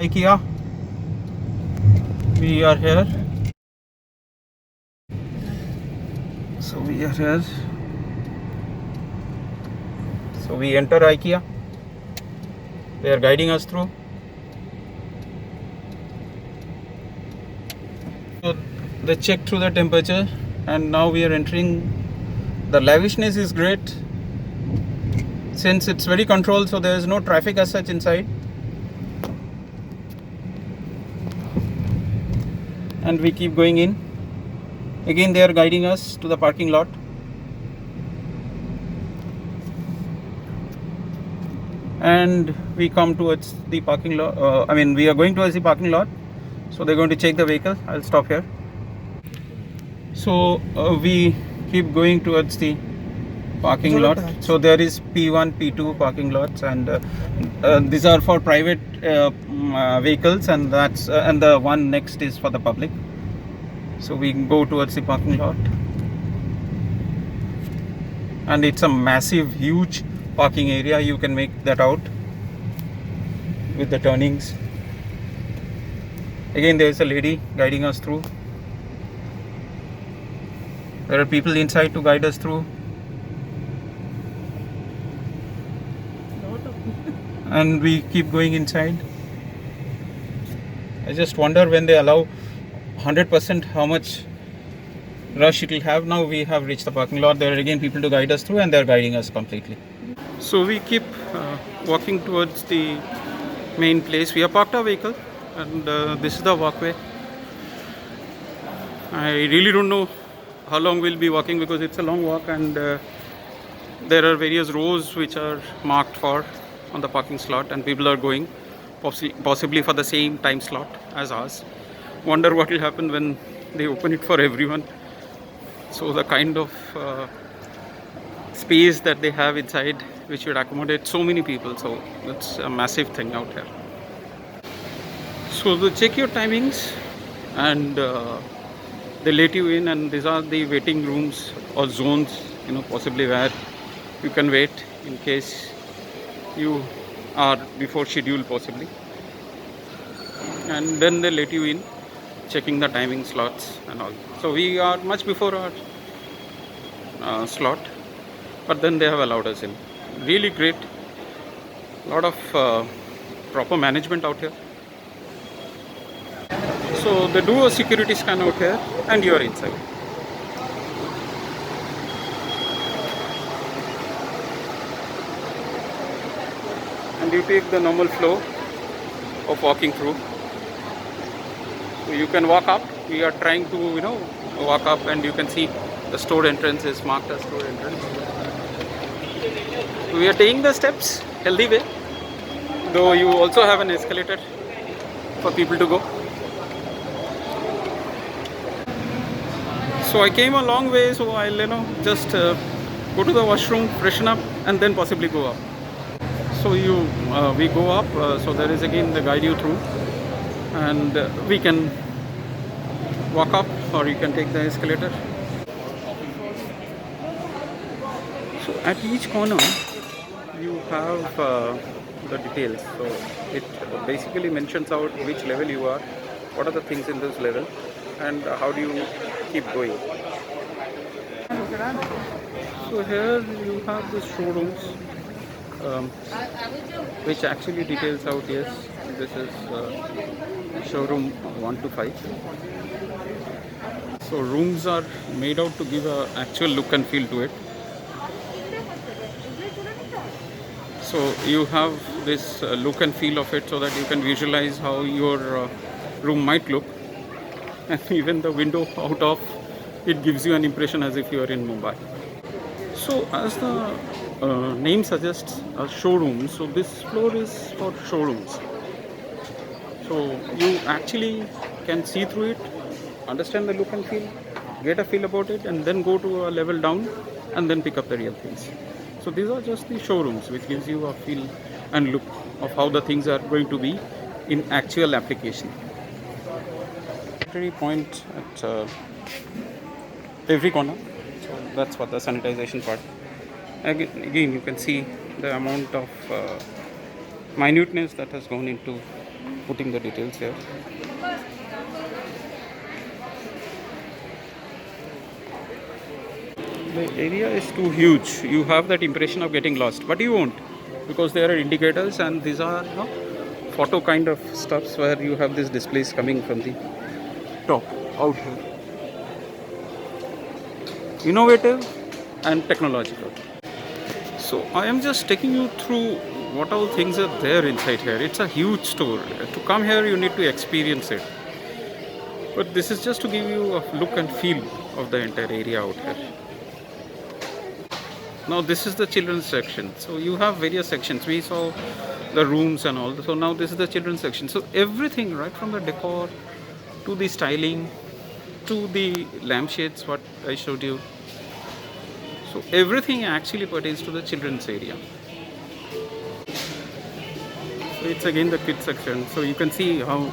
IKEA. We are here. So we are here. So we enter IKEA. They are guiding us through. So they check through the temperature, and now we are entering. The lavishness is great since it's very controlled, so there is no traffic as such inside. And we keep going in. Again, they are guiding us to the parking lot. And we come towards the parking lot. We are going towards the parking lot. So they're going to check the vehicle. I'll stop here. So we keep going towards the parking lot. So there is P1, P2 parking lots, and these are for private vehicles, and that's and the one next is for the public. So we can go towards the parking lot, and it's a massive, huge parking area. You can make that out with the turnings. Again, there is a lady guiding us through. There are people inside to guide us through. And we keep going inside. I just wonder when they allow 100% how much rush it will have. Now we have reached the parking lot. There are again people to guide us through, and they are guiding us completely. So we keep walking towards the main place. We have parked our vehicle, and this is the walkway. I really don't know how long we'll be walking because it's a long walk, and there are various rows which are marked for on the parking slot, and people are going possibly for the same time slot as ours. Wonder what will happen when they open it for everyone. So the kind of space that they have inside which would accommodate so many people, so that's a massive thing out here. So they check your timings, and they let you in, and these are the waiting rooms or zones, possibly where you can wait in case you are before schedule possibly. And then they let you in, checking the timing slots and all. So we are much before our slot, but then they have allowed us in. Really great. Lot of proper management out here. So they do a security scan out here, and you are inside. And you take the normal flow of walking through. So you can walk up. We are trying to, walk up, and you can see the store entrance is marked as store entrance. We are taking the steps healthy way, though you also have an escalator for people to go. So I came a long way, so I'll just go to the washroom, freshen up, and then possibly go up. So we go up. So there is again the guide you through, and we can walk up, or you can take the escalator. So at each corner you have the details. So it basically mentions out which level you are, what are the things in this level, and how do you keep going. So here you have the showrooms, which actually details out, yes, this is showroom 1 to 5. So rooms are made out to give an actual look and feel to it. So you have this look and feel of it, so that you can visualize how your room might look, and even the window out of it gives you an impression as if you are in Mumbai. So as the name suggests, a showroom, so this floor is for showrooms. So you actually can see through it, understand the look and feel, get a feel about it, and then go to a level down and then pick up the real things. So these are just the showrooms, which gives you a feel and look of how the things are going to be in actual application. Sanitary point at every corner. So that's what the sanitization part. Again, you can see the amount of minuteness that has gone into putting the details here. The area is too huge. You have that impression of getting lost, but you won't, because there are indicators, and these are, you know, photo kind of stuffs where you have these displays coming from the top out here. Innovative and technological. So I am just taking you through what all things are there inside here. It's a huge store. To come here, you need to experience it. But this is just to give you a look and feel of the entire area out here. Now this is the children's section. So you have various sections. We saw the rooms and all. So now this is the children's section. So everything, right from the decor to the styling to the lampshades, what I showed you. So everything actually pertains to the children's area. So it's again the kids section. So you can see how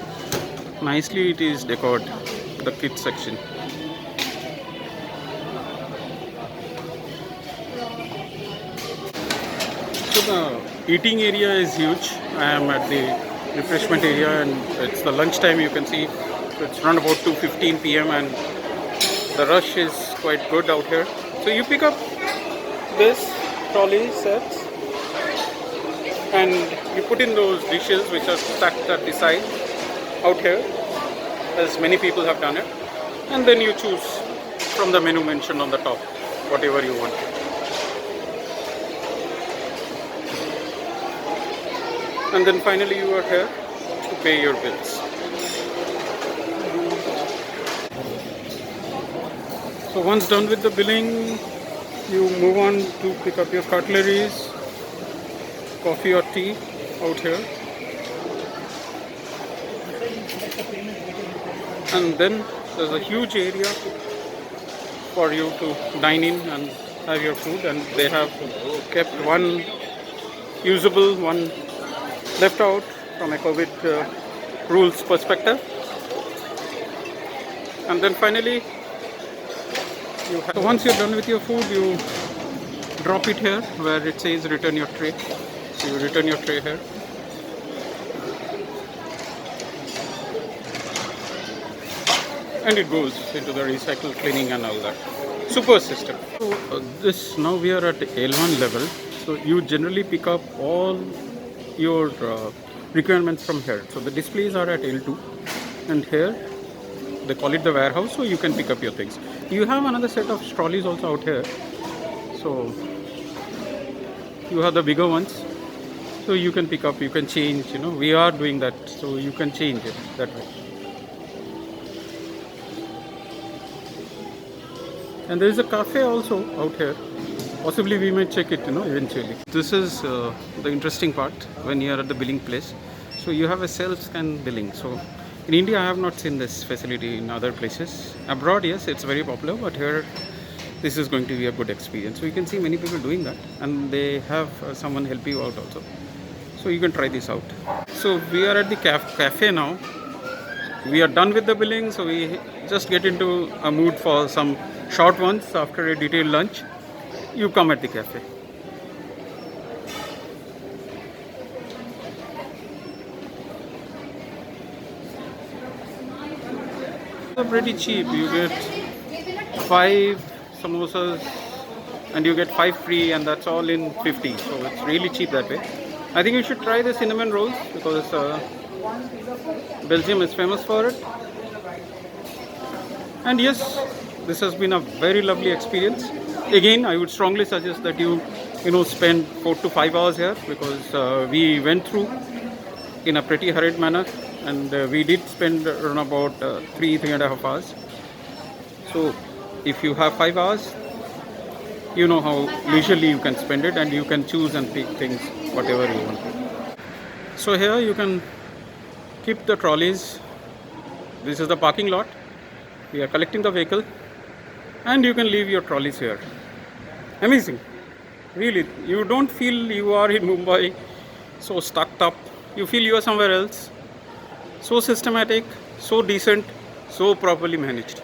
nicely it is decored, the kids section. So the eating area is huge. I am at the refreshment area and it's the lunch time, you can see. So it's around about 2:15 p.m. and the rush is quite good out here. So you pick up this trolley sets and you put in those dishes which are stacked at the side out here, as many people have done it, and then you choose from the menu mentioned on the top whatever you want. And then finally you are here to pay your bills. So once done with the billing, you move on to pick up your cutleries, coffee or tea out here. And then there's a huge area for you to dine in and have your food, and they have kept one usable, one left out from a COVID rules perspective. And then finally, so once you're done with your food, you drop it here where it says return your tray. So you return your tray here. And it goes into the recycle cleaning and all that. Super system. So this, now we are at L1 level. So you generally pick up all your requirements from here. So the displays are at L2, and here they call it the warehouse, so you can pick up your things. You have another set of trolleys also out here. So you have the bigger ones, so you can pick up, you can change, you know, we are doing that, so you can change it that way. And there is a cafe also out here. Possibly we may check it, you know, eventually. This is the interesting part when you are at the billing place. So you have a self-scan billing. So in India, I have not seen this facility in other places. Abroad, yes, it's very popular, but here, this is going to be a good experience. So you can see many people doing that, and they have someone help you out also. So you can try this out. So we are at the cafe now. We are done with the billing, so we just get into a mood for some short ones after a detailed lunch. You come at the cafe. They're pretty cheap. You get 5 samosas and you get 5 free, and that's all in 50. So it's really cheap that way. I think you should try the cinnamon rolls because Belgium is famous for it. And yes, this has been a very lovely experience. Again, I would strongly suggest that you spend 4 to 5 hours here, because we went through in a pretty hurried manner, and we did spend around about 3.5 hours. So if you have 5 hours, you know how leisurely you can spend it, and you can choose and pick things whatever you want to. So here you can keep the trolleys. This is the parking lot. We are collecting the vehicle, and you can leave your trolleys here. Amazing. Really, you don't feel you are in Mumbai so stuck up. You feel you are somewhere else. So systematic, so decent, so properly managed.